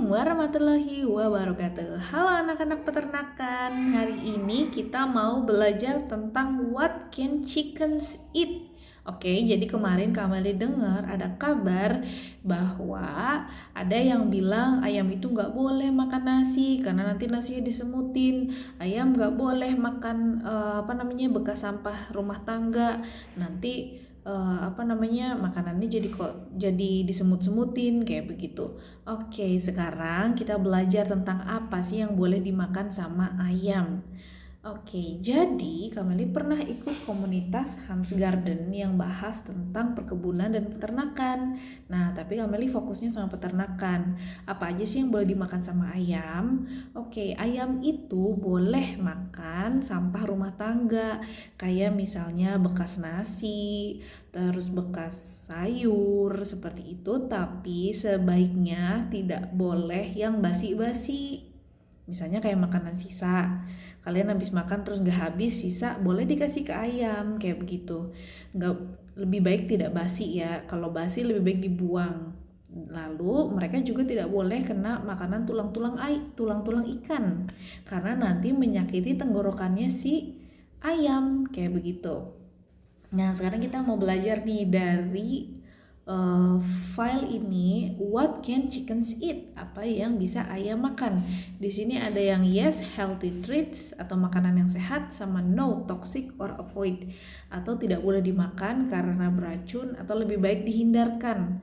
warahmatullahi wabarakatuh. Halo anak-anak peternakan. Hari ini kita mau belajar tentang what can chickens eat. Oke, jadi kemarin Kamali dengar ada kabar bahwa ada yang bilang ayam itu nggak boleh makan nasi karena nanti nasinya disemutin. Ayam nggak boleh makan bekas sampah rumah tangga. Nanti makanannya jadi disemut-semutin kayak begitu. Oke, sekarang kita belajar tentang apa sih yang boleh dimakan sama ayam. Oke, jadi Kameli pernah ikut komunitas Hans Garden yang bahas tentang perkebunan dan peternakan. Nah, tapi Kameli fokusnya sama peternakan. Apa aja sih yang boleh dimakan sama ayam? Oke, ayam itu boleh makan sampah rumah tangga, kayak misalnya bekas nasi, terus bekas sayur, seperti itu. Tapi sebaiknya tidak boleh yang basi-basi. Misalnya kayak makanan sisa, kalian habis makan terus gak habis, sisa boleh dikasih ke ayam, kayak begitu. Lebih baik tidak basi ya, kalau basi lebih baik dibuang. Lalu mereka juga tidak boleh kena makanan tulang-tulang ikan, karena nanti menyakiti tenggorokannya si ayam, kayak begitu. Nah, sekarang kita mau belajar nih dari file ini, what can chickens eat? Apa yang bisa ayam makan? Di sini ada yang yes, healthy treats atau makanan yang sehat, sama no, toxic or avoid, atau tidak boleh dimakan karena beracun atau lebih baik dihindarkan.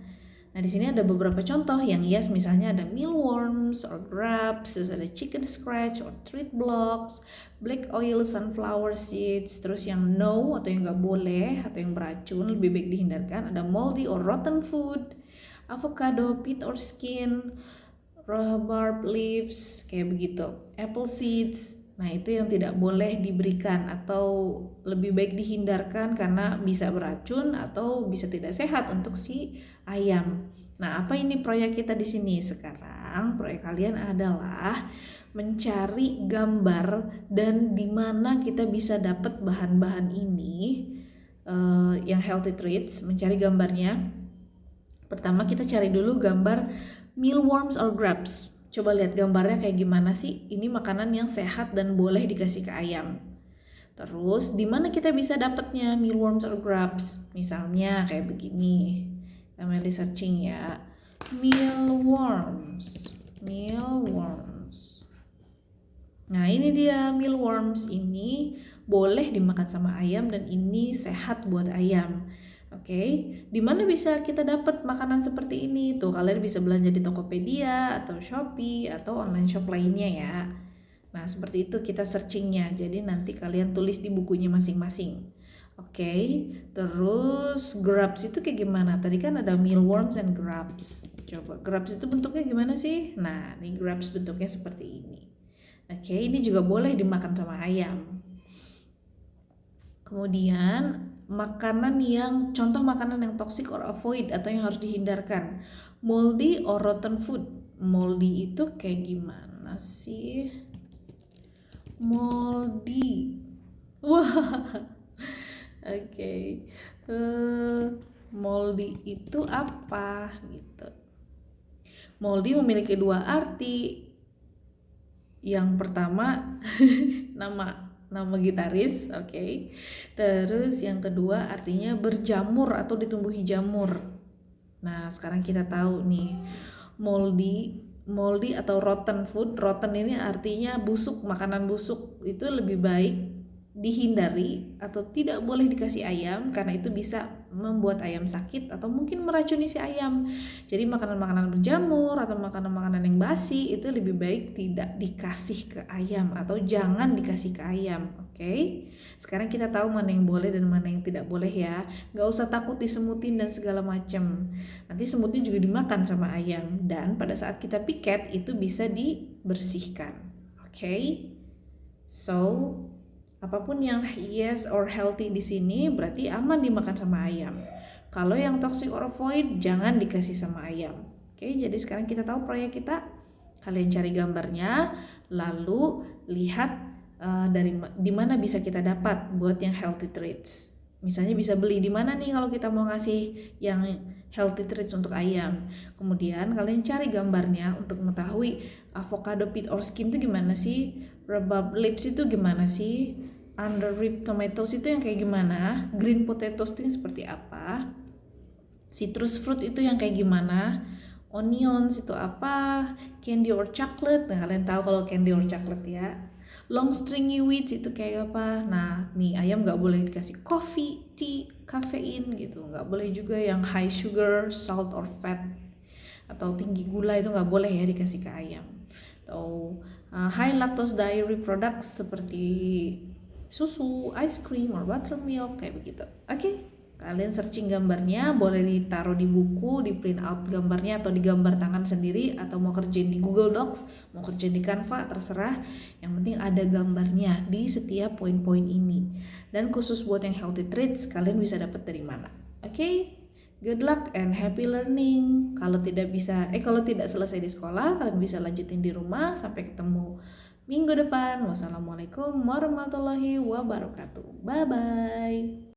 Nah, di sini ada beberapa contoh yang yes, misalnya ada mealworms or grubs, terus ada chicken scratch or treat blocks, black oil sunflower seeds. Terus yang no atau yang nggak boleh atau yang beracun lebih baik dihindarkan, ada moldy or rotten food, avocado, pit or skin, rhubarb leaves, kayak begitu, apple seeds. Nah, itu yang tidak boleh diberikan atau lebih baik dihindarkan karena bisa beracun atau bisa tidak sehat untuk si ayam. Nah, apa ini proyek kita di sini sekarang? Proyek kalian adalah mencari gambar dan di mana kita bisa dapat bahan-bahan ini yang healthy treats, mencari gambarnya. Pertama kita cari dulu gambar mealworms or grubs. Coba lihat gambarnya kayak gimana sih? Ini makanan yang sehat dan boleh dikasih ke ayam. Terus di mana kita bisa dapatnya mealworms or grubs? Misalnya kayak begini. Kameli searching ya. Mealworms. Nah, ini dia mealworms, ini boleh dimakan sama ayam dan ini sehat buat ayam. Oke, di mana bisa kita dapat makanan seperti ini? Tuh, kalian bisa belanja di Tokopedia atau Shopee atau online shop lainnya ya. Nah, seperti itu kita searchingnya. Jadi nanti kalian tulis di bukunya masing-masing. Oke, terus grubs itu kayak gimana? Tadi kan ada mealworms and grubs. Coba grubs itu bentuknya gimana sih? Nah, ini grubs bentuknya seperti ini. Oke, ini juga boleh dimakan sama ayam. Kemudian contoh makanan yang toxic or avoid atau yang harus dihindarkan. Moldy or rotten food. Moldy itu kayak gimana sih? Moldy. Wah. Oke. Moldy itu apa gitu? Moldy memiliki dua arti. Yang pertama nama gitaris, oke. Terus yang kedua artinya berjamur atau ditumbuhi jamur. Nah, sekarang kita tahu nih, moldy atau rotten food. Rotten ini artinya busuk, makanan busuk. Itu lebih baik dihindari atau tidak boleh dikasih ayam karena itu bisa membuat ayam sakit atau mungkin meracuni si ayam. Jadi makanan-makanan berjamur atau makanan-makanan yang basi itu lebih baik tidak dikasih ke ayam atau jangan dikasih ke ayam. Oke? Sekarang kita tahu mana yang boleh dan mana yang tidak boleh ya. Gak usah takut disemutin dan segala macam. Nanti semutnya juga dimakan sama ayam dan pada saat kita piket itu bisa dibersihkan. Oke? So, apapun yang yes or healthy di sini berarti aman dimakan sama ayam. Kalau yang toxic or avoid jangan dikasih sama ayam. Oke, jadi sekarang kita tahu proyek kita. Kalian cari gambarnya, lalu lihat di mana bisa kita dapat buat yang healthy treats. Misalnya bisa beli di mana nih kalau kita mau ngasih yang healthy treats untuk ayam. Kemudian kalian cari gambarnya untuk mengetahui avocado pit or skim itu gimana sih, rhubarb leaves itu gimana sih, under rib tomatoes itu yang kayak gimana, green potatoes itu yang seperti apa, citrus fruit itu yang kayak gimana, onions itu apa, candy or chocolate. Nah, kalian tahu kalau candy or chocolate ya. Long stringy weeds itu kayak apa. Nah, nih ayam nggak boleh dikasih coffee, tea, kafein gitu. Nggak boleh juga yang high sugar, salt or fat atau tinggi gula, itu nggak boleh ya dikasih ke ayam. Atau high lactose dairy products seperti susu, ice cream, or buttermilk kayak begitu. Oke? Kalian searching gambarnya, boleh ditaruh di buku, di print out gambarnya atau digambar tangan sendiri, atau mau kerjain di Google Docs, mau kerjain di Canva, terserah. Yang penting ada gambarnya di setiap poin-poin ini. Dan khusus buat yang healthy treats, kalian bisa dapat dari mana? Oke? Good luck and happy learning. Kalau tidak selesai di sekolah, kalian bisa lanjutin di rumah. Sampai ketemu minggu depan. Wassalamualaikum warahmatullahi wabarakatuh. Bye bye.